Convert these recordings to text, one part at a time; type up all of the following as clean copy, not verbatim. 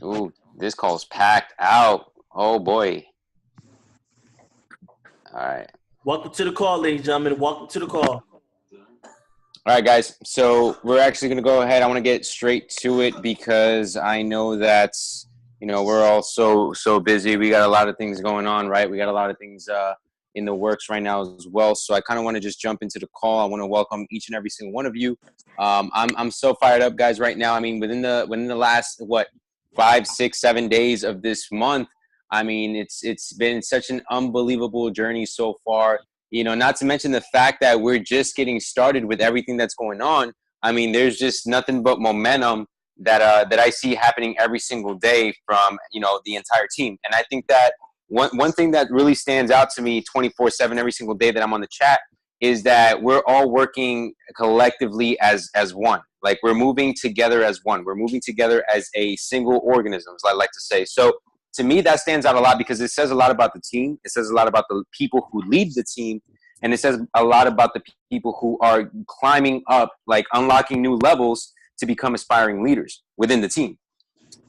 Ooh, this call's packed out. Oh boy. All right. Welcome to the call, ladies and gentlemen. Welcome to the call. All right, guys. So we're actually going to go ahead. I want to get straight to it because I know that, we're all so busy. We got a lot of things going on, right? We got a lot of things in the works right now as well. So I kind of want to just jump into the call. I want to welcome each and every single one of you. I'm so fired up, guys, right now. I mean, within the last 5, 6, 7 days of this month, I mean, it's been such an unbelievable journey so far. Not to mention the fact that we're just getting started with everything that's going on. I mean, there's just nothing but momentum that I see happening every single day from, the entire team. And I think that one thing that really stands out to me 24/7 every single day that I'm on the chat is that we're all working collectively as one. Like, we're moving together as one. We're moving together as a single organism, as I like to say. So to me, that stands out a lot because it says a lot about the team. It says a lot about the people who lead the team. And it says a lot about the people who are climbing up, like unlocking new levels to become aspiring leaders within the team.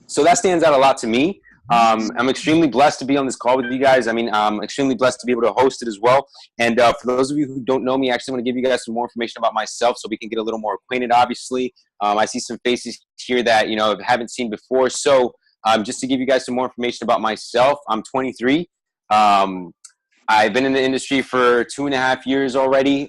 So that stands out a lot to me. I'm extremely blessed to be on this call with you guys. I mean, I'm extremely blessed to be able to host it as well. And for those of you who don't know me, I actually want to give you guys some more information about myself so we can get a little more acquainted, obviously. I see some faces here that, haven't seen before. So just to give you guys some more information about myself, I'm 23. I've been in the industry for 2.5 years already.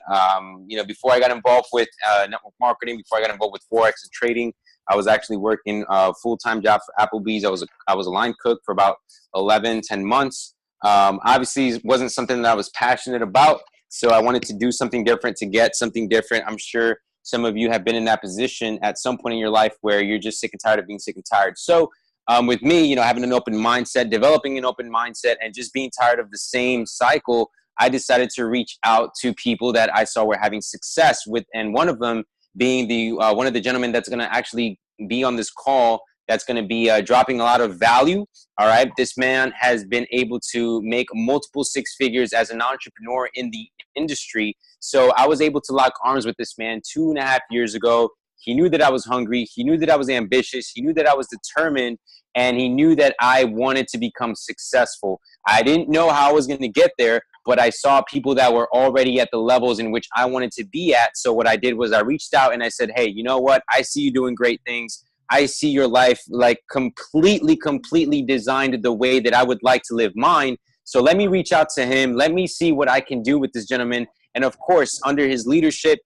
Before I got involved with network marketing, before I got involved with Forex and trading, I was actually working a full-time job for Applebee's. I was a line cook for about 10 months. Obviously, it wasn't something that I was passionate about, so I wanted to do something different to get something different. I'm sure some of you have been in that position at some point in your life where you're just sick and tired of being sick and tired. So with me, having an open mindset, developing an open mindset, and just being tired of the same cycle, I decided to reach out to people that I saw were having success with, and one of them being the one of the gentlemen that's going to actually be on this call that's going to be dropping a lot of value. All right. This man has been able to make multiple six figures as an entrepreneur in the industry. So I was able to lock arms with this man 2.5 years ago. He knew that I was hungry. He knew that I was ambitious. He knew that I was determined. And he knew that I wanted to become successful. I didn't know how I was going to get there, but I saw people that were already at the levels in which I wanted to be at. So what I did was I reached out and I said, hey, you know what? I see you doing great things. I see your life like completely designed the way that I would like to live mine. So let me reach out to him. Let me see what I can do with this gentleman. And of course, under his leadership,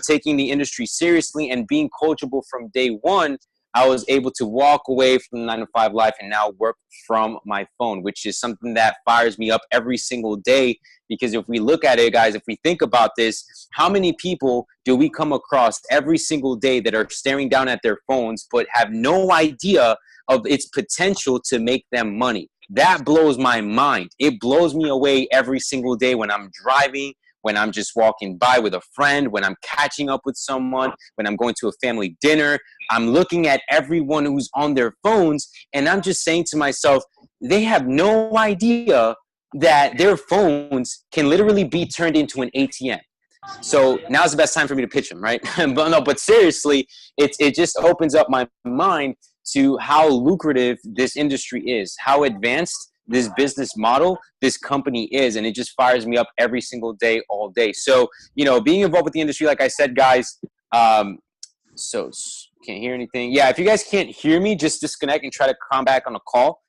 taking the industry seriously and being coachable from day one, I was able to walk away from the 9-to-5 life and now work from my phone, which is something that fires me up every single day. Because if we look at it, guys, if we think about this, how many people do we come across every single day that are staring down at their phones but have no idea of its potential to make them money? That blows my mind. It blows me away every single day when I'm driving, when I'm just walking by with a friend, when I'm catching up with someone, when I'm going to a family dinner. I'm looking at everyone who's on their phones, and I'm just saying to myself, they have no idea that their phones can literally be turned into an ATM. So now's the best time for me to pitch them, right? but seriously, it just opens up my mind to how lucrative this industry is, how advanced this business model, this company is, and it just fires me up every single day, all day. So, being involved with the industry, like I said, guys, so can't hear anything. Yeah, if you guys can't hear me, just disconnect and try to come back on a call.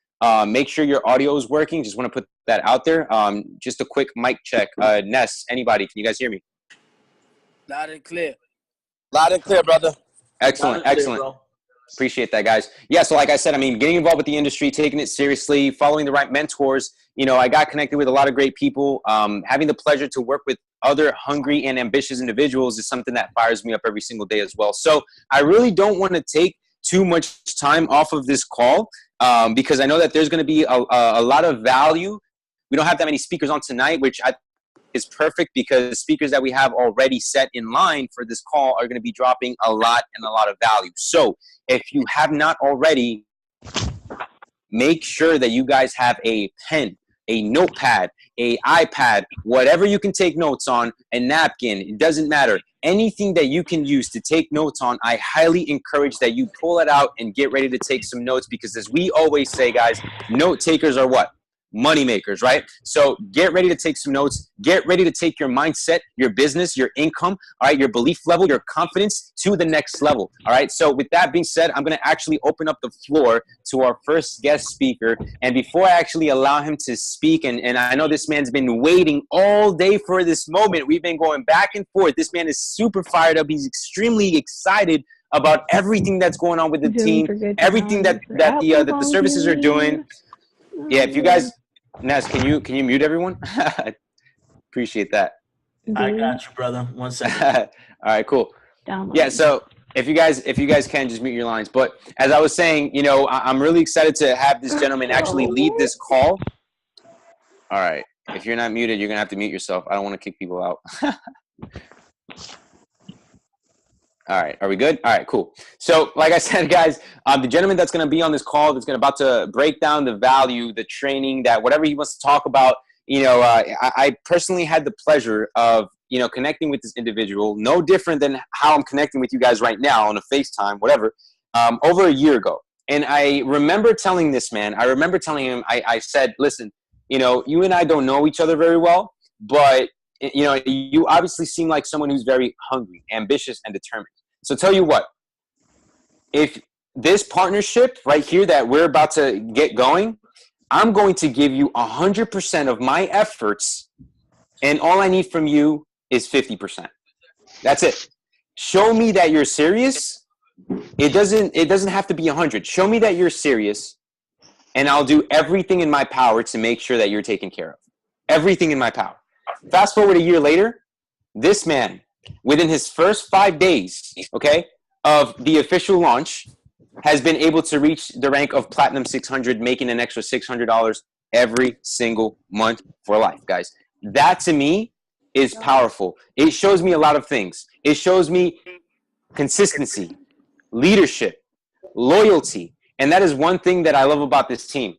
Make sure your audio is working. Just want to put that out there. Just a quick mic check. Nes, anybody, can you guys hear me? Loud and clear. Loud and clear, brother. Excellent. Appreciate that, guys. Yeah, so like I said, I mean, getting involved with the industry, taking it seriously, following the right mentors. I got connected with a lot of great people. Having the pleasure to work with other hungry and ambitious individuals is something that fires me up every single day as well. So I really don't want to take too much time off of this call because I know that there's going to be a lot of value. We don't have that many speakers on tonight, which I is perfect because speakers that we have already set in line for this call are going to be dropping a lot of value. So if you have not already, make sure that you guys have a pen, a notepad, a iPad, whatever you can take notes on, a napkin, it doesn't matter. anything that you can use to take notes on, I highly encourage that you pull it out and get ready to take some notes, because as we always say, guys, note takers are what? Money makers, right? So get ready to take some notes. Get ready to take your mindset, your business, your income, all right, your belief level, your confidence to the next level. All right. So with that being said, I'm going to actually open up the floor to our first guest speaker. And before I actually allow him to speak, and I know this man's been waiting all day for this moment. We've been going back and forth. This man is super fired up. He's extremely excited about everything that's going on with the team, everything that the services are doing. Yeah, if you guys, Nes, can you mute everyone? Appreciate that. I got you, brother. 1 second. All right, cool. Yeah, so if you guys can, just mute your lines. But as I was saying, I'm really excited to have this gentleman actually lead this call. All right, if you're not muted, you're gonna have to mute yourself. I don't want to kick people out. All right, are we good? All right, cool. So like I said, guys, the gentleman that's going to be on this call, that's going to about to break down the value, the training, that whatever he wants to talk about, I personally had the pleasure of, connecting with this individual, no different than how I'm connecting with you guys right now on a FaceTime, whatever, over a year ago. And I remember telling this man, him, I said, listen, you and I don't know each other very well, but you obviously seem like someone who's very hungry, ambitious, and determined. So tell you what, if this partnership right here that we're about to get going, I'm going to give you 100% of my efforts, and all I need from you is 50%. That's it. Show me that you're serious. It doesn't have to be 100. Show me that you're serious, and I'll do everything in my power to make sure that you're taken care of. Everything in my power. Fast forward a year later, this man, within his first 5 days, of the official launch, has been able to reach the rank of Platinum 600, making an extra $600 every single month for life, guys. That to me is powerful. It shows me a lot of things. It shows me consistency, leadership, loyalty. And that is one thing that I love about this team,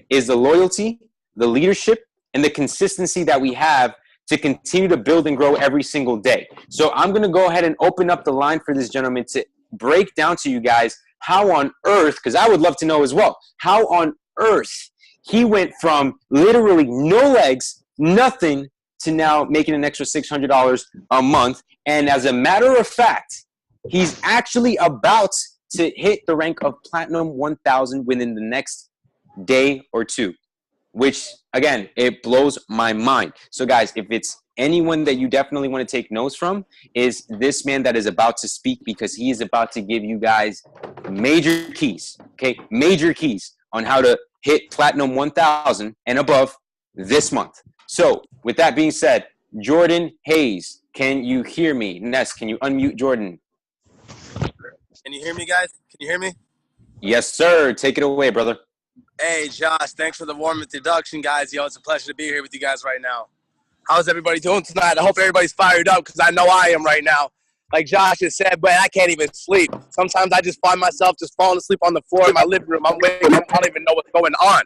is the loyalty, the leadership, and the consistency that we have to continue to build and grow every single day. So I'm going to go ahead and open up the line for this gentleman to break down to you guys how on earth, because I would love to know as well, how on earth he went from literally no legs, nothing, to now making an extra $600 a month. And as a matter of fact, he's actually about to hit the rank of Platinum 1000 within the next day or two, which, again, it blows my mind. So, guys, if it's anyone that you definitely want to take notes from, is this man that is about to speak, because he is about to give you guys major keys, major keys on how to hit Platinum 1000 and above this month. So, with that being said, Jordan Hayes, can you hear me? Nes, can you unmute Jordan? Can you hear me, guys? Can you hear me? Yes, sir. Take it away, brother. Hey, Josh, thanks for the warm introduction, guys. Yo, it's a pleasure to be here with you guys right now. How's everybody doing tonight? I hope everybody's fired up, because I know I am right now. Like Josh has said, but I can't even sleep. Sometimes I just find myself just falling asleep on the floor in my living room. I'm waking up, I don't even know what's going on.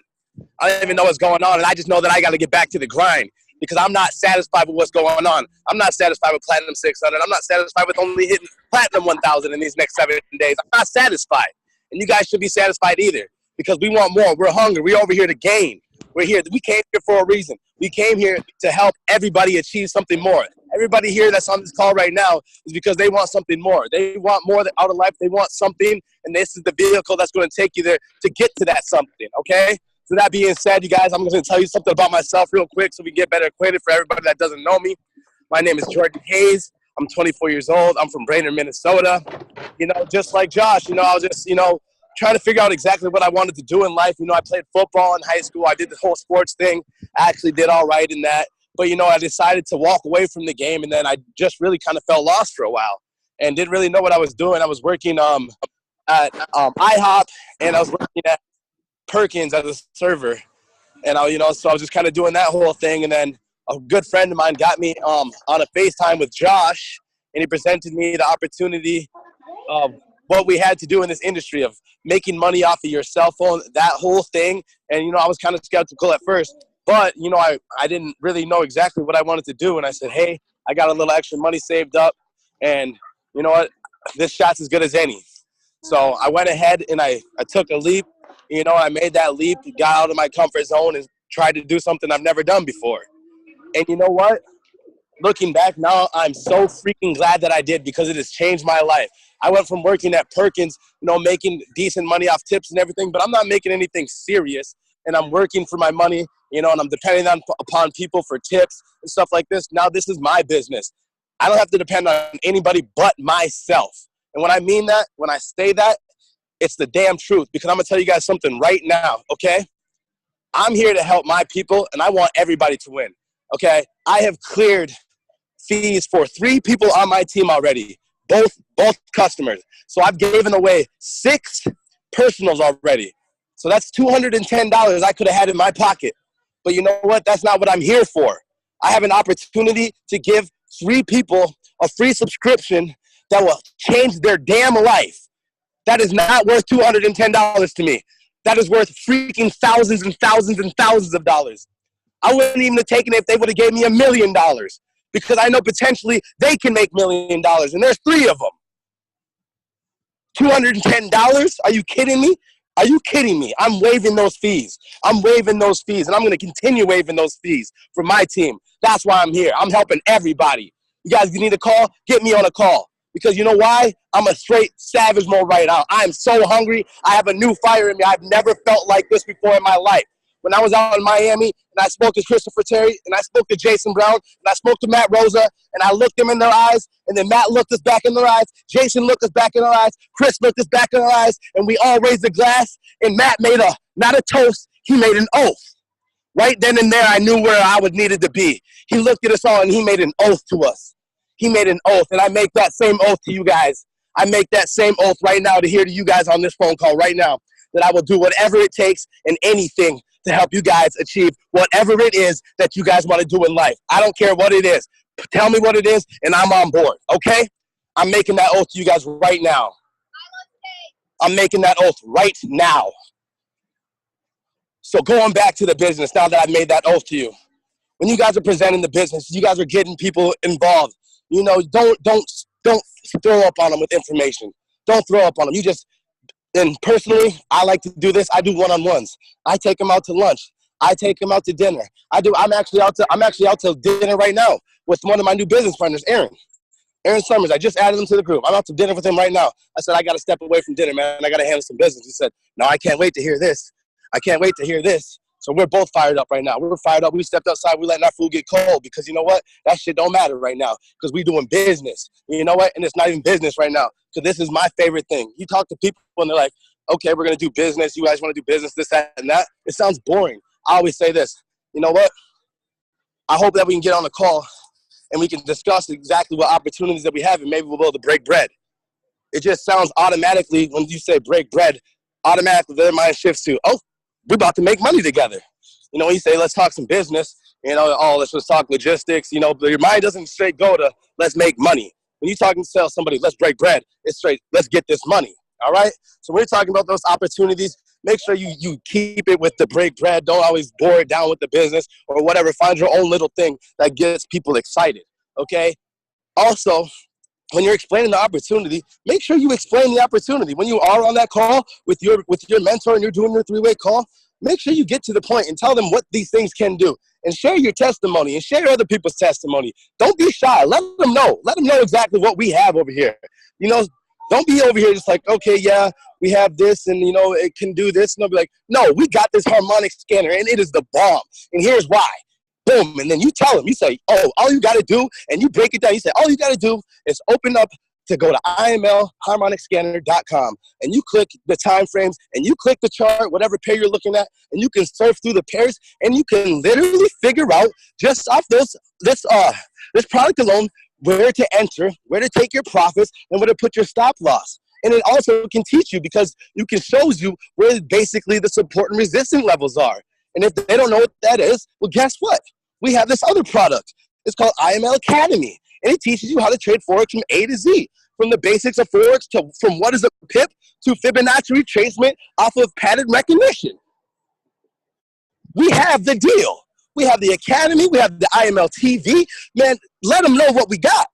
And I just know that I got to get back to the grind, because I'm not satisfied with what's going on. I'm not satisfied with Platinum 600. I'm not satisfied with only hitting Platinum 1000 in these next 7 days. I'm not satisfied. And you guys should be satisfied either, because we want more. We're hungry. We're over here to gain. We're here. We came here for a reason. We came here to help everybody achieve something more. Everybody here that's on this call right now is because they want something more. They want more out of life. They want something, and this is the vehicle that's going to take you there to get to that something, okay? So that being said, you guys, I'm going to tell you something about myself real quick so we get better acquainted for everybody that doesn't know me. My name is Jordan Hayes. I'm 24 years old. I'm from Brainerd, Minnesota. Just like Josh, I was just, trying to figure out exactly what I wanted to do in life. I played football in high school. I did the whole sports thing. I actually did all right in that. But, I decided to walk away from the game, and then I just really kind of felt lost for a while and didn't really know what I was doing. I was working at IHOP, and I was working at Perkins as a server. And, so I was just kind of doing that whole thing. And then a good friend of mine got me on a FaceTime with Josh, and he presented me the opportunity of what we had to do in this industry of making money off of your cell phone, that whole thing. And, I was kind of skeptical at first, but, I didn't really know exactly what I wanted to do. And I said, hey, I got a little extra money saved up. And you know what? This shot's as good as any. So I went ahead and I took a leap. You know, I made that leap, got out of my comfort zone, and tried to do something I've never done before. And you know what? Looking back now, I'm so freaking glad that I did, because it has changed my life. I went from working at Perkins, you know, making decent money off tips and everything, but I'm not making anything serious, and I'm working for my money, you know, and I'm depending upon people for tips and stuff like this. Now this is my business. I don't have to depend on anybody but myself. And when I mean that, when I say that, it's the damn truth, because I'm going to tell you guys something right now, okay? I'm here to help my people, and I want everybody to win, okay? I have cleared fees for 3 people on my team already, both customers. So I've given away 6 personals already. So that's $210 I could have had in my pocket. But you know what? That's not what I'm here for. I have an opportunity to give 3 people a free subscription that will change their damn life. That is not worth $210 to me. That is worth freaking thousands and thousands and thousands of dollars. I wouldn't even have taken it if they would have gave me $1 million, because I know potentially they can make $1 million, and there's 3 of them. $210? Are you kidding me? Are you kidding me? I'm waiving those fees. I'm waiving those fees, and I'm going to continue waiving those fees for my team. That's why I'm here. I'm helping everybody. You guys need a call? Get me on a call. Because you know why? I'm a straight savage mode right now. I'm so hungry. I have a new fire in me. I've never felt like this before in my life. When I was out in Miami, and I spoke to Christopher Terry, and I spoke to Jason Brown, and I spoke to Matt Rosa, and I looked them in their eyes, and then Matt looked us back in their eyes, Jason looked us back in our eyes, Chris looked us back in our eyes, and we all raised a glass, and Matt made not a toast, he made an oath. Right then and there, I knew where I would needed to be. He looked at us all, and he made an oath to us. He made an oath, and I make that same oath to you guys. I make that same oath right now to hear to you guys on this phone call right now, that I will do whatever it takes and anything to help you guys achieve whatever it is that you guys want to do in life. I don't care what it is. Tell me what it is, and I'm on board, okay? I'm making that oath to you guys right now. I'm making that oath right now. So going back to the business, now that I've made that oath to you, when you guys are presenting the business, you guys are getting people involved. You know, don't throw up on them with information. Don't throw up on them. And personally, I like to do this. I do one-on-ones. I take them out to lunch. I take them out to dinner. I'm actually out to dinner right now with one of my new business partners, Aaron Summers. I just added him to the group. I'm out to dinner with him right now. I said, I got to step away from dinner, man. I got to handle some business. He said, no, I can't wait to hear this. I can't wait to hear this. So we're both fired up right now. We're fired up. We stepped outside. We're letting our food get cold, because you know what? That shit don't matter right now, because we doing business. You know what? And it's not even business right now, because this is my favorite thing. You talk to people and they're like, okay, we're going to do business. You guys want to do business, this, that, and that. It sounds boring. I always say this. You know what? I hope that we can get on a call and we can discuss exactly what opportunities that we have, and maybe we'll be able to break bread. It just sounds automatically, when you say break bread, automatically their mind shifts to, oh, we're about to make money together. You know, when you say, let's talk some business, you know, oh, let's just talk logistics, you know, but your mind doesn't straight go to, let's make money. When you're talking to tell somebody, let's break bread, it's straight, let's get this money, all right? So we're talking about those opportunities. Make sure you keep it with the break bread. Don't always bore it down with the business or whatever. Find your own little thing that gets people excited, okay? Also, when you're explaining the opportunity, make sure you explain the opportunity. When you are on that call with your mentor and you're doing your 3-way call, make sure you get to the point and tell them what these things can do, and share your testimony and share other people's testimony. Don't be shy. Let them know. Let them know exactly what we have over here. You know, don't be over here just like, okay, yeah, we have this and, you know, it can do this. And they'll be like, no, we got this harmonic scanner and it is the bomb. And here's why. Boom. And then you tell them, you say, oh, all you got to do, and you break it down. You say, all you got to do is open up to go to imlharmonicscanner.com, and you click the time frames and you click the chart, whatever pair you're looking at, and you can surf through the pairs, and you can literally figure out just off this product alone where to enter, where to take your profits, and where to put your stop loss. And it also can teach you, because you can shows you where basically the support and resistance levels are. And if they don't know what that is, well, guess what? We have this other product. It's called IML Academy. And it teaches you how to trade Forex from A to Z, from the basics of Forex from what is a pip to Fibonacci retracement off of pattern recognition. We have the deal. We have the Academy. We have the IML TV. Man, let them know what we got.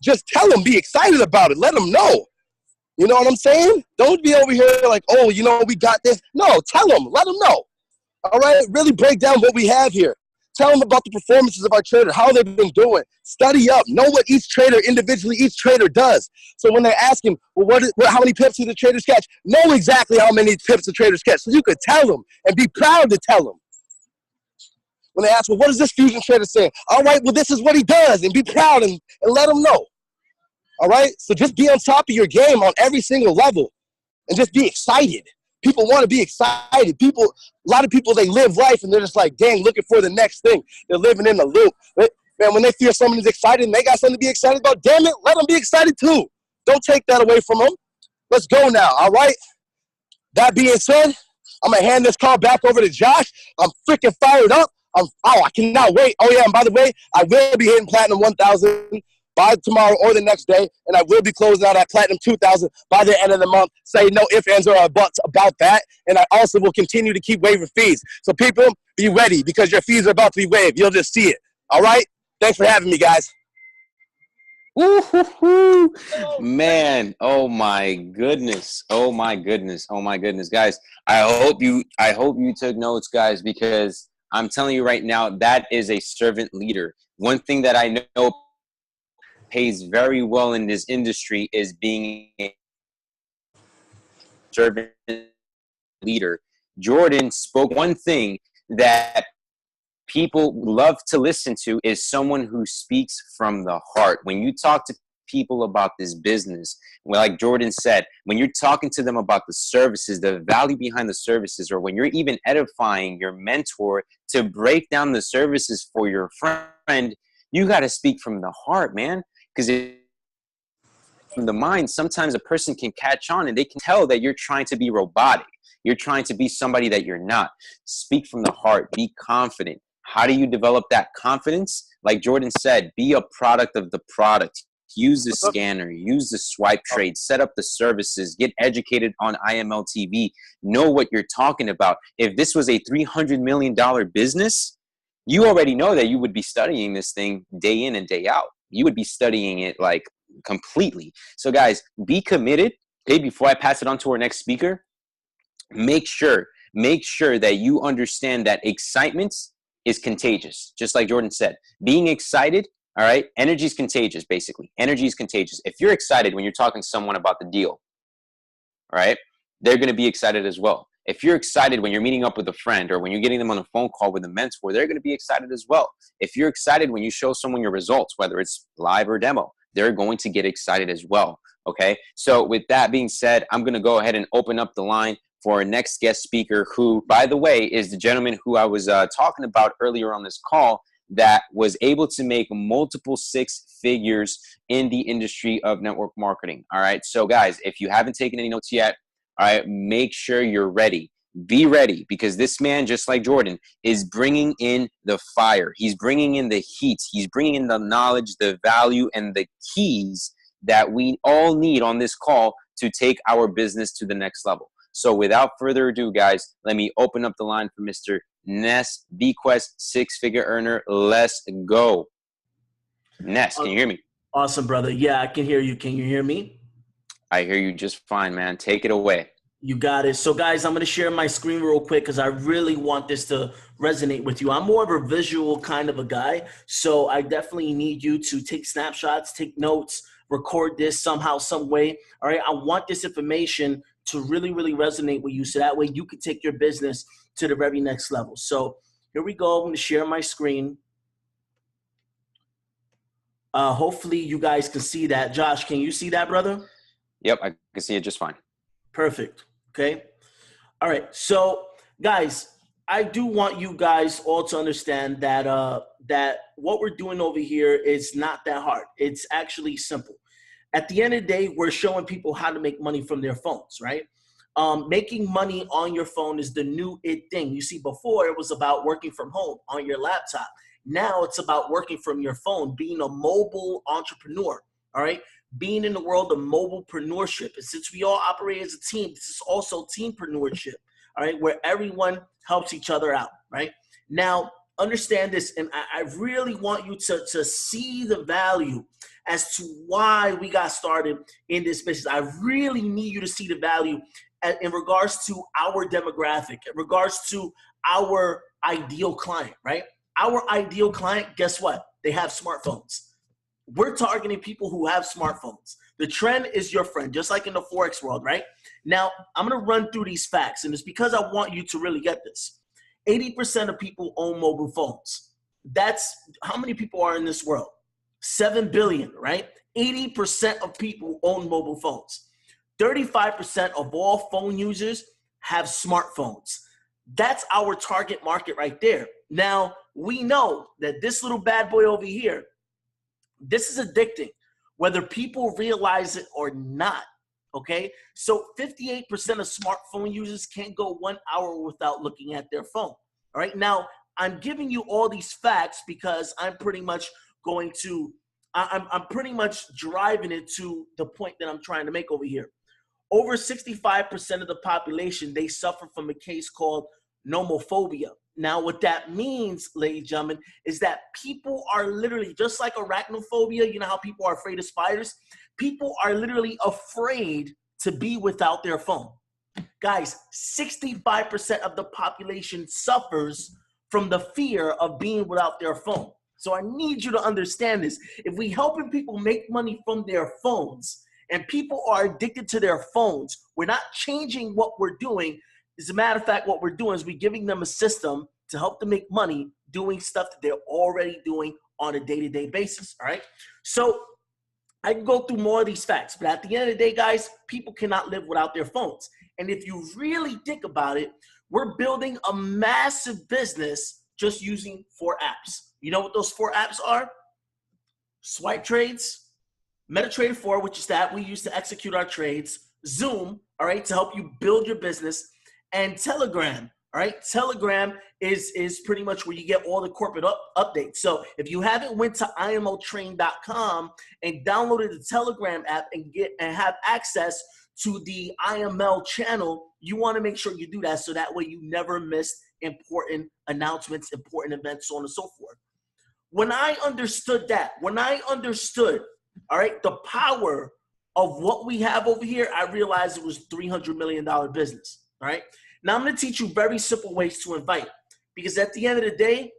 just tell them, be excited about it. Let them know. You know what I'm saying? Don't be over here like, oh, you know, we got this. No, tell them. Let them know. All right? Really break down what we have here. Tell them about the performances of our trader, how they've been doing. Study up. Know what each trader individually, each trader does. So when they ask him, well, how many pips do the traders catch? Know exactly how many pips the traders catch. So you could tell them and be proud to tell them. When they ask, well, what is this fusion trader saying? All right, well, this is what he does. And be proud and let them know. All right? So just be on top of your game on every single level and just be excited. People want to be excited. A lot of people, they live life and they're just like, dang, looking for the next thing. They're living in the loop. Man, when they feel someone's excited and they got something to be excited about, damn it, let them be excited too. Don't take that away from them. Let's go now, all right? That being said, I'm going to hand this call back over to Josh. I'm freaking fired up. I cannot wait. Oh, yeah, and by the way, I will be hitting Platinum 1,000 by tomorrow or the next day, and I will be closing out at Platinum 2,000 by the end of the month. Say no ifs, ands, or buts about that, and I also will continue to keep waiving fees. So people, be ready because your fees are about to be waived. You'll just see it. All right? Thanks for having me, guys. Woo-hoo-hoo. Man, oh my goodness, guys. I hope you took notes, guys, because I'm telling you right now, that is a servant leader. One thing that I know pays very well in this industry is being a servant leader. Jordan spoke one thing that people love to listen to is someone who speaks from the heart. When you talk to people about this business, well, like Jordan said, when you're talking to them about the services, the value behind the services, or when you're even edifying your mentor to break down the services for your friend, you got to speak from the heart, man. Because from the mind, sometimes a person can catch on and they can tell that you're trying to be robotic. You're trying to be somebody that you're not. Speak from the heart. Be confident. How do you develop that confidence? Like Jordan said, be a product of the product. Use the scanner. Use the swipe trade. Set up the services. Get educated on IML TV. Know what you're talking about. If this was a $300 million business, you already know that you would be studying this thing day in and day out. You would be studying it like completely. So guys, be committed. Okay, before I pass it on to our next speaker, make sure that you understand that excitement is contagious. Just like Jordan said, being excited, all right, energy is contagious, basically. Energy is contagious. If you're excited when you're talking to someone about the deal, all right, they're going to be excited as well. If you're excited when you're meeting up with a friend or when you're getting them on a phone call with a mentor, they're going to be excited as well. If you're excited when you show someone your results, whether it's live or demo, they're going to get excited as well, okay? So with that being said, I'm going to go ahead and open up the line for our next guest speaker, who, by the way, is the gentleman who I was talking about earlier on this call that was able to make multiple six figures in the industry of network marketing, all right? So guys, if you haven't taken any notes yet, all right, make sure you're ready. Be ready, because this man, just like Jordan, is bringing in the fire. He's bringing in the heat. He's bringing in the knowledge, the value, and the keys that we all need on this call to take our business to the next level. So without further ado, guys, let me open up the line for Mr. Nes Vquez, six-figure earner. Let's go. Nes, can you hear me? Awesome, brother. Yeah, I can hear you. Can you hear me? I hear you just fine, man. Take it away. You got it. So, guys, I'm going to share my screen real quick because I really want this to resonate with you. I'm more of a visual kind of a guy, so I definitely need you to take snapshots, take notes, record this somehow, some way. All right, I want this information to really, really resonate with you so that way you can take your business to the very next level. So here we go. I'm going to share my screen. Hopefully you guys can see that. Josh, can you see that, brother? Yep, I can see it just fine. Perfect. Okay. All right. So, guys, I do want you guys all to understand that that what we're doing over here is not that hard. It's actually simple. At the end of the day, we're showing people how to make money from their phones, right? Making money on your phone is the new it thing. You see, before it was about working from home on your laptop. Now it's about working from your phone, being a mobile entrepreneur, all right? Being in the world of mobilepreneurship. And since we all operate as a team, this is also teampreneurship, all right, where everyone helps each other out, right? Now, understand this, and I really want you to see the value as to why we got started in this business. I really need you to see the value in regards to our demographic, in regards to our ideal client, right? Our ideal client, guess what? They have smartphones. We're targeting people who have smartphones. The trend is your friend, just like in the Forex world, right? Now, I'm going to run through these facts, and it's because I want you to really get this. 80% of people own mobile phones. That's how many people are in this world? 7 billion, right? 80% of people own mobile phones. 35% of all phone users have smartphones. That's our target market right there. Now, we know that this little bad boy over here, this is addicting, whether people realize it or not, okay? So 58% of smartphone users can't go 1 hour without looking at their phone, all right? Now, I'm giving you all these facts because I'm pretty much going to, I'm pretty much driving it to the point that I'm trying to make over here. Over 65% of the population, they suffer from a case called nomophobia. Now, what that means, ladies and gentlemen, is that people are literally, just like arachnophobia, you know how people are afraid of spiders? People are literally afraid to be without their phone. Guys, 65% of the population suffers from the fear of being without their phone. So I need you to understand this. If we helping people make money from their phones, and people are addicted to their phones, we're not changing what we're doing. As a matter of fact, what we're doing is we're giving them a system to help them make money doing stuff that they're already doing on a day-to-day basis, all right? So I can go through more of these facts, but at the end of the day, guys, people cannot live without their phones. And if you really think about it, we're building a massive business just using 4 apps. You know what those 4 apps are? Swipe Trades, MetaTrader 4, which is that we use to execute our trades, Zoom, all right, to help you build your business, and Telegram, all right? Telegram is pretty much where you get all the corporate updates. So if you haven't went to IMLtrain.com and downloaded the Telegram app and have access to the IML channel, you want to make sure you do that so that way you never miss important announcements, important events, so on and so forth. When I understood that, all right, the power of what we have over here, I realized it was $300 million business, all right? Now, I'm going to teach you very simple ways to invite, because at the end of the day,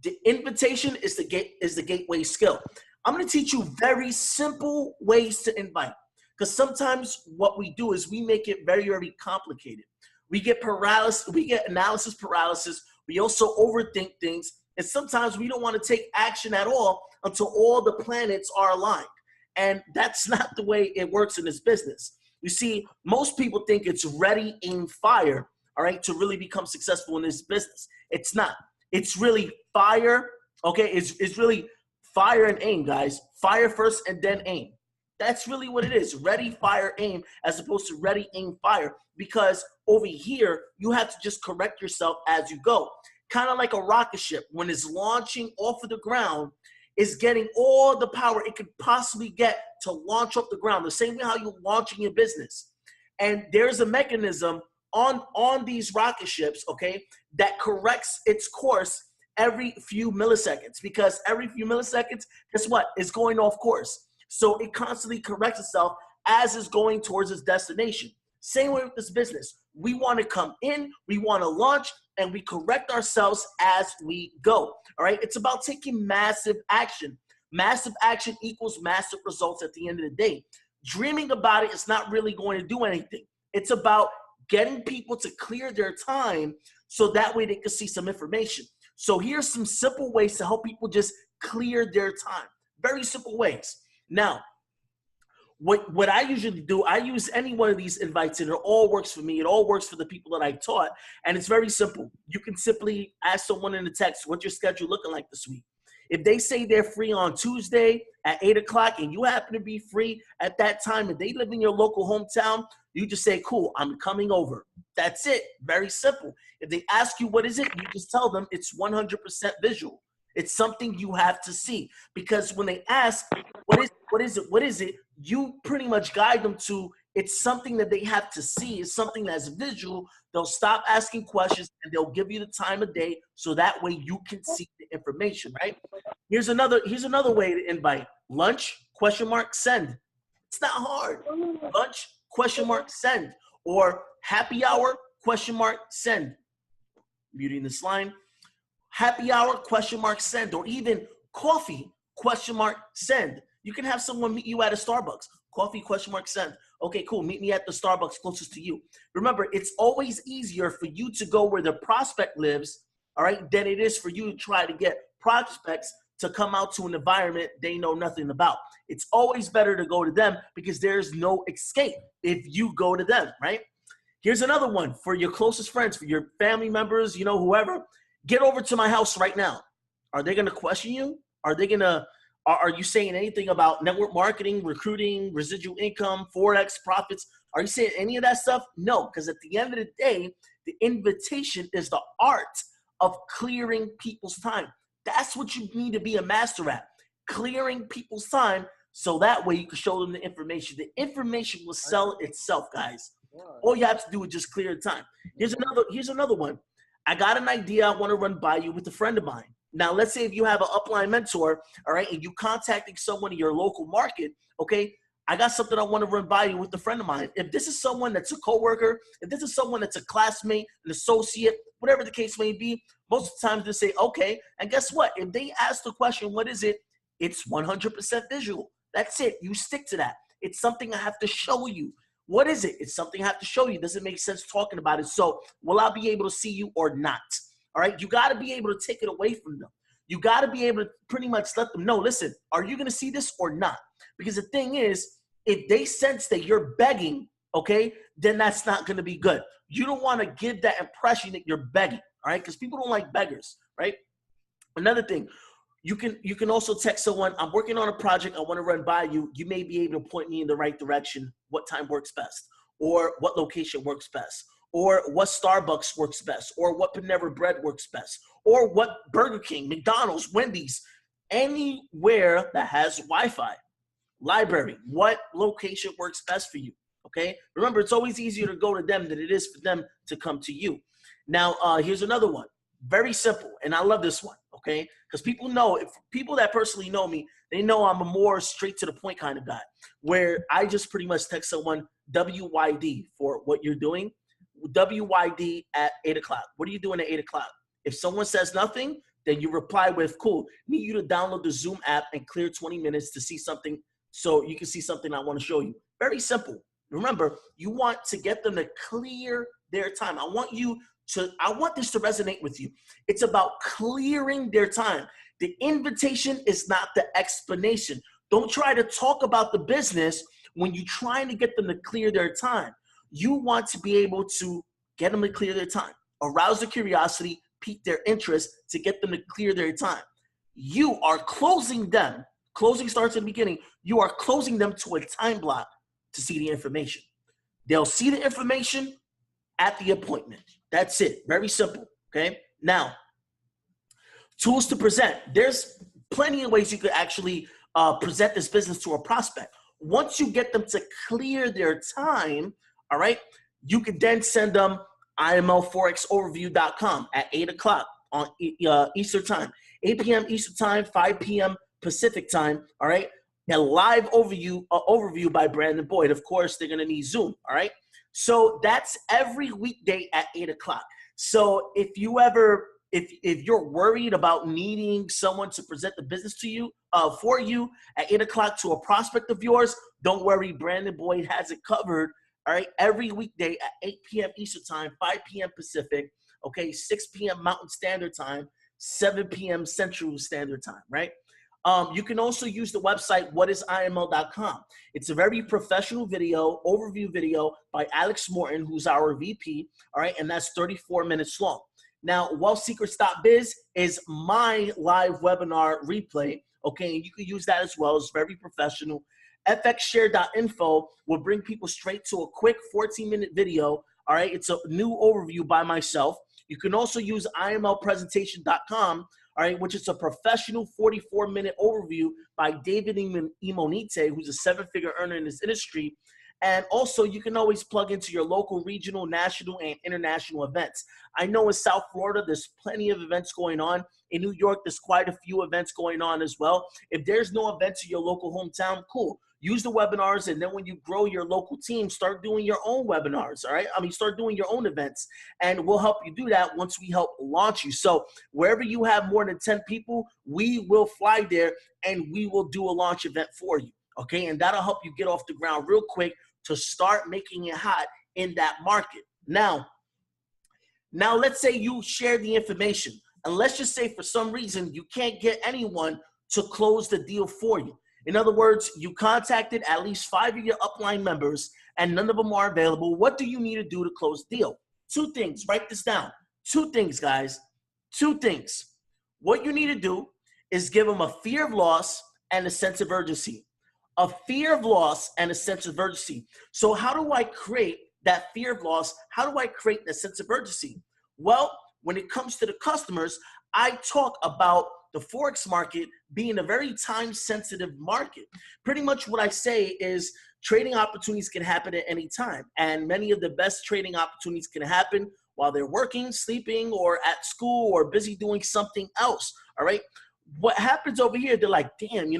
the invitation is the gateway skill. I'm going to teach you very simple ways to invite, because sometimes what we do is we make it very, very complicated. We get paralysis, we get analysis paralysis. We also overthink things, and sometimes we don't want to take action at all until all the planets are aligned. And that's not the way it works in this business. You see, most people think it's ready, aim, fire, all right, to really become successful in this business. It's not. It's really fire, okay? It's really fire and aim, guys. Fire first and then aim. That's really what it is. Ready, fire, aim, as opposed to ready, aim, fire. Because over here, you have to just correct yourself as you go. Kind of like a rocket ship. When it's launching off of the ground, is getting all the power it could possibly get to launch off the ground, the same way how you're launching your business. And there's a mechanism on these rocket ships, okay, that corrects its course every few milliseconds, because every few milliseconds, guess what? It's going off course. So it constantly corrects itself as it's going towards its destination. Same way with this business. We want to come in, we want to launch, and we correct ourselves as we go. All right. It's about taking massive action. Massive action equals massive results at the end of the day. Dreaming about it is not really going to do anything. It's about getting people to clear their time so that way they can see some information. So here's some simple ways to help people just clear their time. Very simple ways. Now, what I usually do, I use any one of these invites, and it all works for me. It all works for the people that I taught, and it's very simple. You can simply ask someone in the text, what's your schedule looking like this week? If they say they're free on Tuesday at 8 o'clock and you happen to be free at that time and they live in your local hometown, you just say, cool, I'm coming over. That's it. Very simple. If they ask you what is it, you just tell them it's 100% visual. It's something you have to see, because when they ask, what is it, you pretty much guide them to, It's something that they have to see. It's something that's visual. They'll stop asking questions and they'll give you the time of day so that way you can see the information, right? Here's another way to invite. Lunch, ? Send. It's not hard. Lunch, ? Send. Or happy hour, ? Send. Muting this line. Happy hour, ? Send. Or even coffee, ? Send. You can have someone meet you at a Starbucks. Coffee, ? Send. Okay, cool. Meet me at the Starbucks closest to you. Remember, it's always easier for you to go where the prospect lives, all right, than it is for you to try to get prospects to come out to an environment they know nothing about. It's always better to go to them because there's no escape if you go to them, right? Here's another one for your closest friends, for your family members, you know, whoever. Get over to my house right now. Are they going to question you? Are you saying anything about network marketing, recruiting, residual income, Forex, profits? Are you saying any of that stuff? No, because at the end of the day, the invitation is the art of clearing people's time. That's what you need to be a master at, clearing people's time so that way you can show them the information. The information will sell itself, guys. All you have to do is just clear the time. Here's another one. I got an idea I want to run by you with a friend of mine. Now, let's say if you have an upline mentor, all right, and you contacting someone in your local market, okay, I got something I want to run by you with a friend of mine. If this is someone that's a coworker, if this is someone that's a classmate, an associate, whatever the case may be, most of the time they say, okay, and guess what? If they ask the question, what is it? It's 100% visual. That's it. You stick to that. It's something I have to show you. What is it? It's something I have to show you. Does it make sense talking about it? So will I be able to see you or not? All right. You got to be able to take it away from them. You got to be able to pretty much let them know, listen, are you going to see this or not? Because the thing is, if they sense that you're begging, okay, then that's not going to be good. You don't want to give that impression that you're begging. All right. Because people don't like beggars. Right. Another thing. You can also text someone, I'm working on a project, I want to run by you. You may be able to point me in the right direction, what time works best, or what location works best, or what Starbucks works best, or what Panera Bread works best, or what Burger King, McDonald's, Wendy's, anywhere that has Wi-Fi, library, what location works best for you, okay? Remember, it's always easier to go to them than it is for them to come to you. Now, here's another one. Very simple, and I love this one, okay? Because people know, if people that personally know me, they know I'm a more straight to the point kind of guy, where I just pretty much text someone WYD for what you're doing. WYD at 8 o'clock. What are you doing at 8 o'clock? If someone says nothing, then you reply with, cool, need you to download the Zoom app and clear 20 minutes to see something so you can see something I want to show you. Very simple. Remember, you want to get them to clear their time. I want this to resonate with you. It's about clearing their time. The invitation is not the explanation. Don't try to talk about the business when you're trying to get them to clear their time. You want to be able to get them to clear their time, arouse their curiosity, pique their interest to get them to clear their time. You are closing them. Closing starts in the beginning. You are closing them to a time block to see the information. They'll see the information at the appointment. That's it. Very simple. Okay. Now, tools to present. There's plenty of ways you could actually present this business to a prospect. Once you get them to clear their time, all right, you can then send them IMLForexOverview.com at 8 o'clock on Eastern time, 8 p.m. Eastern time, 5 p.m. Pacific time, all right? A live overview by Brandon Boyd. Of course, they're going to need Zoom, all right? So that's every weekday at 8 o'clock. So if you're worried about needing someone to present the business to you, for you at 8 o'clock to a prospect of yours, don't worry, Brandon Boyd has it covered, all right? Every weekday at 8 p.m. Eastern time, 5 p.m. Pacific, okay, 6 p.m. Mountain Standard Time, 7 p.m. Central Standard Time, right? You can also use the website whatisiml.com. It's a very professional overview video by Alex Morton, who's our VP, all right, and that's 34 minutes long. Now, wealthsecrets.biz is my live webinar replay, okay, and you can use that as well. It's very professional. fxshare.info will bring people straight to a quick 14-minute video, all right? It's a new overview by myself. You can also use imlpresentation.com, all right, which is a professional 44-minute overview by David Imonite, who's a 7-figure earner in this industry. And also, you can always plug into your local, regional, national, and international events. I know in South Florida, there's plenty of events going on. In New York, there's quite a few events going on as well. If there's no events in your local hometown, cool. Use the webinars, and then when you grow your local team, start doing your own webinars, all right? Start doing your own events, and we'll help you do that once we help launch you. So wherever you have more than 10 people, we will fly there, and we will do a launch event for you, okay? And that'll help you get off the ground real quick to start making it hot in that market. Now let's say you share the information, and let's just say for some reason you can't get anyone to close the deal for you. In other words, you contacted at least 5 of your upline members and none of them are available. What do you need to do to close the deal? 2 things. Write this down. 2 things, guys. 2 things. What you need to do is give them a fear of loss and a sense of urgency. A fear of loss and a sense of urgency. So how do I create that fear of loss? How do I create that sense of urgency? Well, when it comes to the customers, I talk about the Forex market being a very time-sensitive market. Pretty much what I say is trading opportunities can happen at any time. And many of the best trading opportunities can happen while they're working, sleeping, or at school, or busy doing something else, all right? What happens over here, they're like, damn,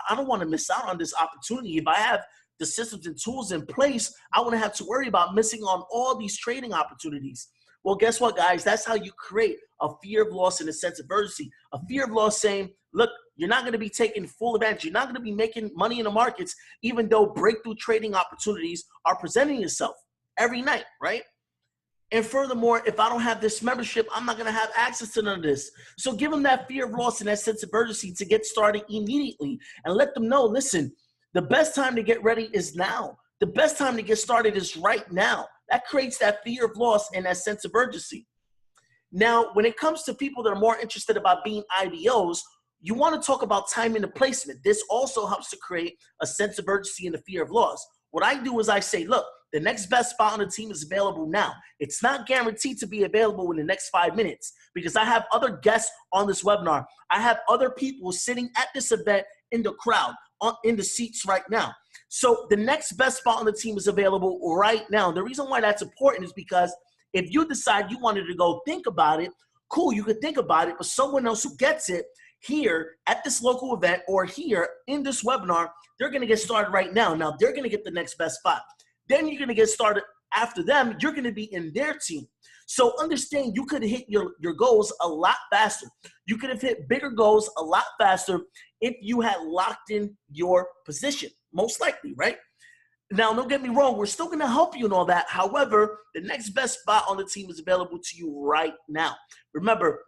I don't want to miss out on this opportunity. If I have the systems and tools in place, I wouldn't have to worry about missing on all these trading opportunities. Well, guess what, guys? That's how you create a fear of loss and a sense of urgency. A fear of loss saying, look, you're not going to be taking full advantage. You're not going to be making money in the markets, even though breakthrough trading opportunities are presenting itself every night, right? And furthermore, if I don't have this membership, I'm not going to have access to none of this. So give them that fear of loss and that sense of urgency to get started immediately, and let them know, listen, the best time to get ready is now. The best time to get started is right now. That creates that fear of loss and that sense of urgency. Now, when it comes to people that are more interested about being IBOs, you want to talk about timing the placement. This also helps to create a sense of urgency and a fear of loss. What I do is I say, look, the next best spot on the team is available now. It's not guaranteed to be available in the next 5 minutes because I have other guests on this webinar. I have other people sitting at this event in the crowd, in the seats right now. So the next best spot on the team is available right now. The reason why that's important is because if you decide you wanted to go think about it, cool, you could think about it, but someone else who gets it here at this local event or here in this webinar, they're going to get started right now. Now, they're going to get the next best spot. Then you're going to get started after them. You're going to be in their team. So understand you could hit your goals a lot faster. You could have hit bigger goals a lot faster if you had locked in your position, most likely, right? Now, don't get me wrong. We're still going to help you and all that. However, the next best spot on the team is available to you right now. Remember,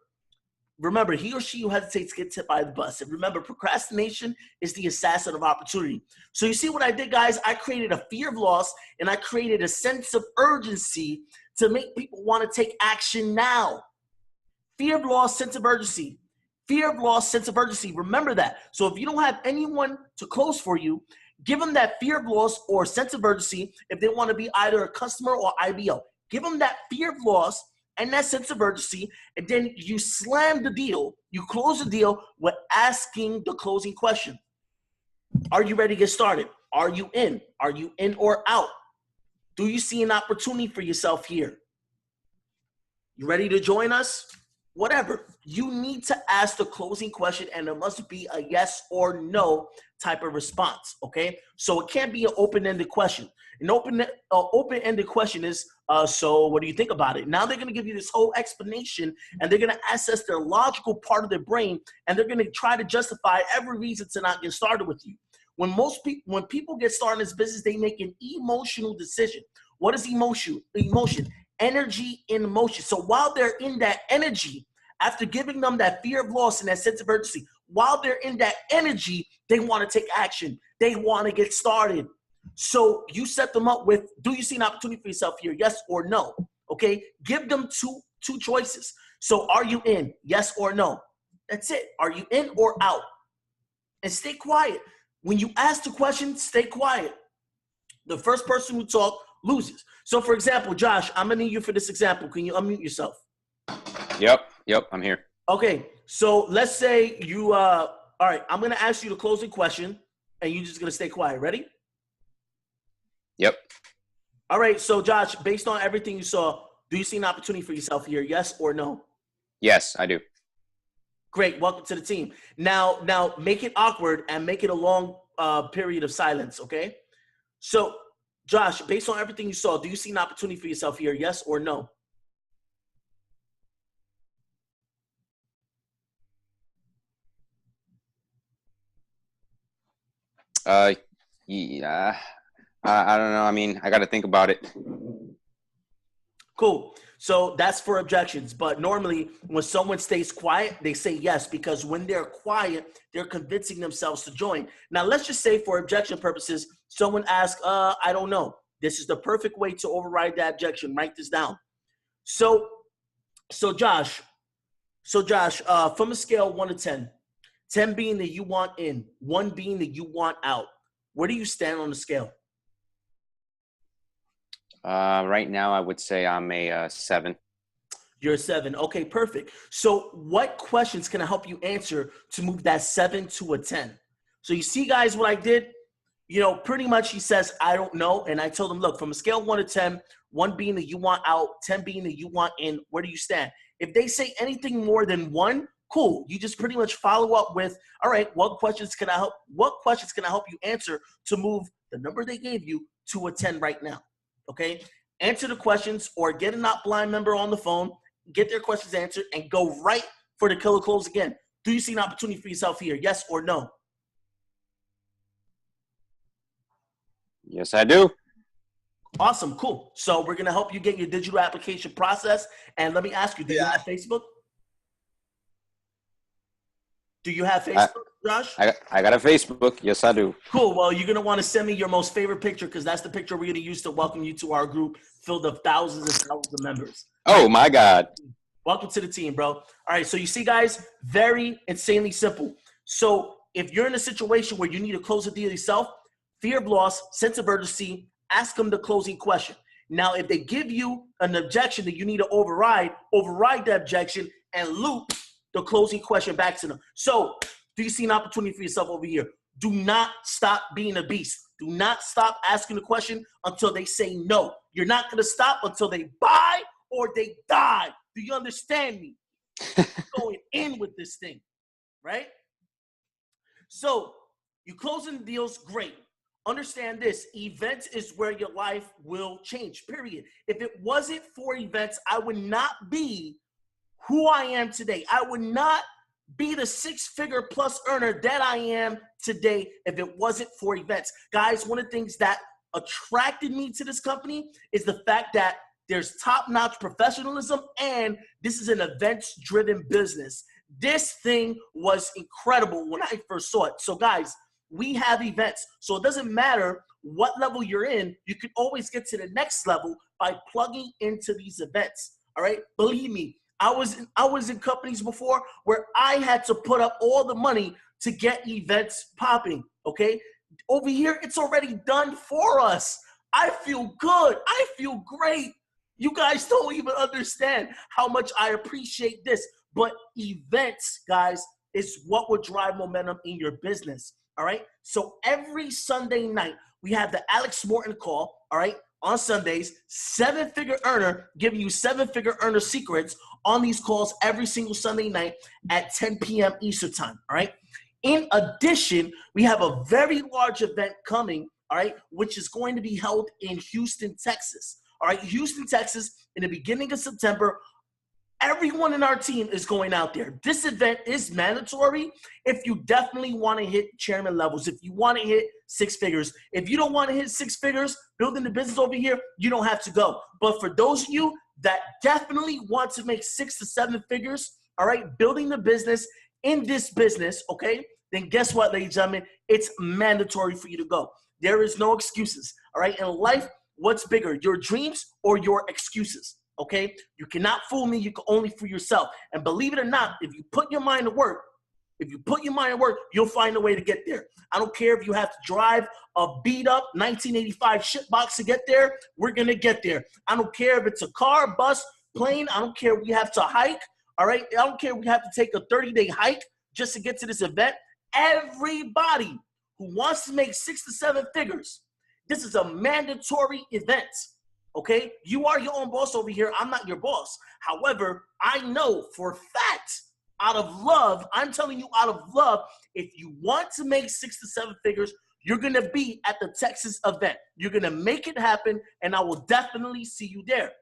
he or she who hesitates gets hit by the bus. And remember, procrastination is the assassin of opportunity. So you see what I did, guys? I created a fear of loss, and I created a sense of urgency to make people want to take action now. Fear of loss, sense of urgency. Fear of loss, sense of urgency. Remember that. So if you don't have anyone to close for you, give them that fear of loss or sense of urgency if they want to be either a customer or IBO. Give them that fear of loss and that sense of urgency, and then you slam the deal. You close the deal with asking the closing question. Are you ready to get started? Are you in? Are you in or out? Do you see an opportunity for yourself here? You ready to join us? Whatever. You need to ask the closing question, and it must be a yes or no type of response, okay? So it can't be an open-ended question. An open-ended question is, so what do you think about it? Now they're going to give you this whole explanation, and they're going to access their logical part of their brain, and they're going to try to justify every reason to not get started with you. When people get started in this business, they make an emotional decision. What is emotion? Energy in motion. So while they're in that energy, after giving them that fear of loss and that sense of urgency, while they're in that energy, they want to take action. They want to get started. So you set them up with, do you see an opportunity for yourself here? Yes or no? Okay. Give them two choices. So are you in? Yes or no? That's it. Are you in or out? And stay quiet. When you ask the question, stay quiet. The first person who talks loses. So for example, Josh, I'm going to need you for this example. Can you unmute yourself? Yep, I'm here. Okay, so let's say you, all right, I'm going to ask you the closing question, and you're just going to stay quiet. Ready? Yep. All right. So, Josh, based on everything you saw, do you see an opportunity for yourself here? Yes or no? Yes, I do. Great. Welcome to the team. Now, make it awkward and make it a long period of silence. Okay. So, Josh, based on everything you saw, do you see an opportunity for yourself here? Yes or no? Yeah. I don't know. I mean, I got to think about it. Cool. So that's for objections. But normally when someone stays quiet, they say yes, because when they're quiet, they're convincing themselves to join. Now, let's just say for objection purposes, someone asks, I don't know. This is the perfect way to override that objection. Write this down. So Josh, from a scale 1 to 10, 10 being that you want in, 1 being that you want out, where do you stand on the scale? Right now, I would say I'm a 7. You're a 7. Okay, perfect. So what questions can I help you answer to move that 7 to a 10? So you see, guys, what I did? Pretty much he says, I don't know. And I told him, look, from a scale 1 to 10, 1 being that you want out, 10 being that you want in, where do you stand? If they say anything more than 1, cool. You just pretty much follow up with, all right, what questions can I help you answer to move the number they gave you to a 10 right now? Okay? Answer the questions or get a not blind member on the phone, get their questions answered, and go right for the killer close again. Do you see an opportunity for yourself here? Yes or no? Yes, I do. Awesome. Cool. So we're going to help you get your digital application process. And let me ask you, do you have Facebook? Do you have Facebook, Josh? I got a Facebook. Yes, I do. Cool. Well, you're going to want to send me your most favorite picture because that's the picture we're going to use to welcome you to our group filled of thousands and thousands of members. Oh, my God. Welcome to the team, bro. All right. So you see, guys, very insanely simple. So if you're in a situation where you need to close a deal yourself, fear of loss, sense of urgency, ask them the closing question. Now, if they give you an objection that you need to override the objection and loop the closing question back to them. So do you see an opportunity for yourself over here? Do not stop being a beast. Do not stop asking the question until they say no. You're not going to stop until they buy or they die. Do you understand me? Going in with this thing, right? So you closing deals, great. Understand this, events is where your life will change, period. If it wasn't for events, I would not be who I am today. I would not be the 6-figure plus earner that I am today if it wasn't for events. Guys, one of the things that attracted me to this company is the fact that there's top-notch professionalism and this is an events-driven business. This thing was incredible when I first saw it. So guys, we have events. So it doesn't matter what level you're in, you can always get to the next level by plugging into these events. All right. Believe me, I was in companies before where I had to put up all the money to get events popping. Okay. Over here, it's already done for us. I feel good. I feel great. You guys don't even understand how much I appreciate this. But events, guys, is what will drive momentum in your business. All right. So every Sunday night, we have the Alex Morton call. All right. On Sundays, 7-figure earner giving you 7-figure earner secrets on these calls every single Sunday night at 10 p.m. Eastern time. All right. In addition, we have a very large event coming. All right. Which is going to be held in Houston, Texas. All right. Houston, Texas, in the beginning of September. Everyone in our team is going out there. This event is mandatory if you definitely want to hit chairman levels, if you want to hit 6 figures. If you don't want to hit 6 figures, building the business over here, you don't have to go. But for those of you that definitely want to make 6 to 7 figures, all right, building the business in this business, okay, then guess what, ladies and gentlemen? It's mandatory for you to go. There is no excuses, all right? In life, what's bigger, your dreams or your excuses? Okay, you cannot fool me. You can only fool yourself. And believe it or not, if you put your mind to work, you'll find a way to get there. I don't care if you have to drive a beat up 1985 shitbox to get there. We're going to get there. I don't care if it's a car, bus, plane. I don't care if we have to hike. All right. I don't care if we have to take a 30-day hike just to get to this event. Everybody who wants to make 6 to 7 figures This is a mandatory event. Okay? You are your own boss over here. I'm not your boss. However, I know for a fact, out of love, I'm telling you out of love, if you want to make 6 to 7 figures, you're going to be at the Texas event. You're going to make it happen, and I will definitely see you there.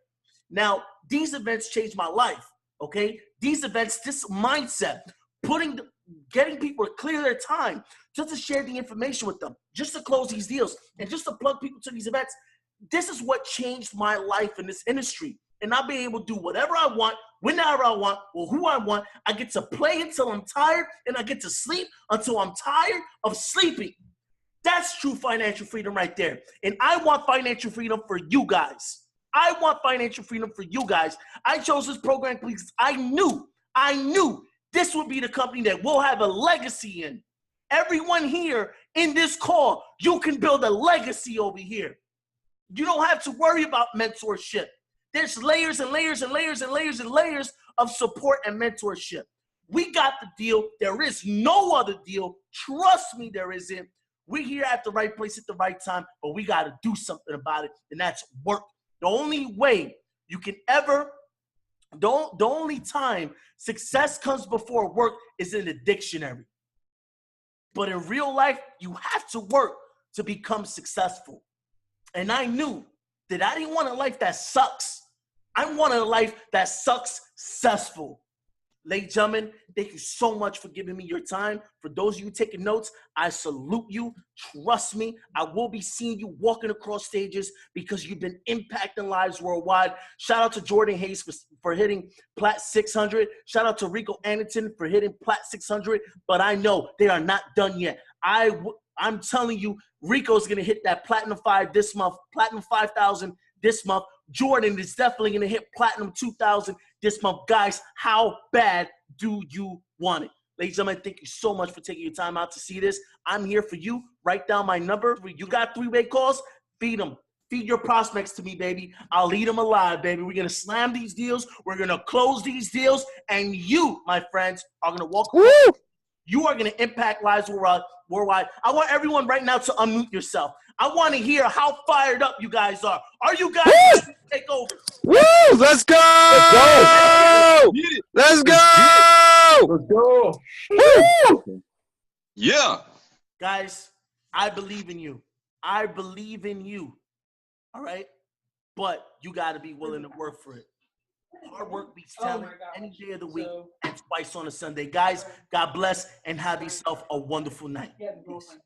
Now, these events changed my life, okay? These events, this mindset, getting people to clear their time, just to share the information with them, just to close these deals, and just to plug people to these events. This is what changed my life in this industry. And I'll be able to do whatever I want, whenever I want, or who I want. I get to play until I'm tired, and I get to sleep until I'm tired of sleeping. That's true financial freedom right there. And I want financial freedom for you guys. I want financial freedom for you guys. I chose this program because I knew this would be the company that will have a legacy in. Everyone here in this call, you can build a legacy over here. You don't have to worry about mentorship. There's layers and layers and layers and layers and layers of support and mentorship. We got the deal. There is no other deal. Trust me, there isn't. We're here at the right place at the right time, but we got to do something about it, and that's work. The only way you can ever, the only time success comes before work is in the dictionary. But in real life, you have to work to become successful. And I knew that I didn't want a life that sucks. I wanted a life that sucks successful. Ladies and gentlemen, thank you so much for giving me your time. For those of you taking notes, I salute you. Trust me, I will be seeing you walking across stages because you've been impacting lives worldwide. Shout out to Jordan Hayes for hitting Plat 600. Shout out to Rico Anderton for hitting Plat 600. But I know they are not done yet. I'm telling you, Rico's going to hit that Platinum 5 this month, Platinum 5,000 this month. Jordan is definitely going to hit Platinum 2,000 this month. Guys, how bad do you want it? Ladies and gentlemen, thank you so much for taking your time out to see this. I'm here for you. Write down my number. You got 3-way calls? Feed them. Feed your prospects to me, baby. I'll eat them alive, baby. We're going to slam these deals. We're going to close these deals. And you, my friends, are going to walk away. You are going to impact lives worldwide. I want everyone right now to unmute yourself. I want to hear how fired up you guys are. Are you guys ready to take over? Woo! Let's go! Let's go! Let's go! Woo! Yeah. Guys, I believe in you. I believe in you. All right? But you got to be willing to work for it. Hard work beats talent any day of the week and twice on a Sunday. Guys, God bless and have yourself a wonderful night. Peace.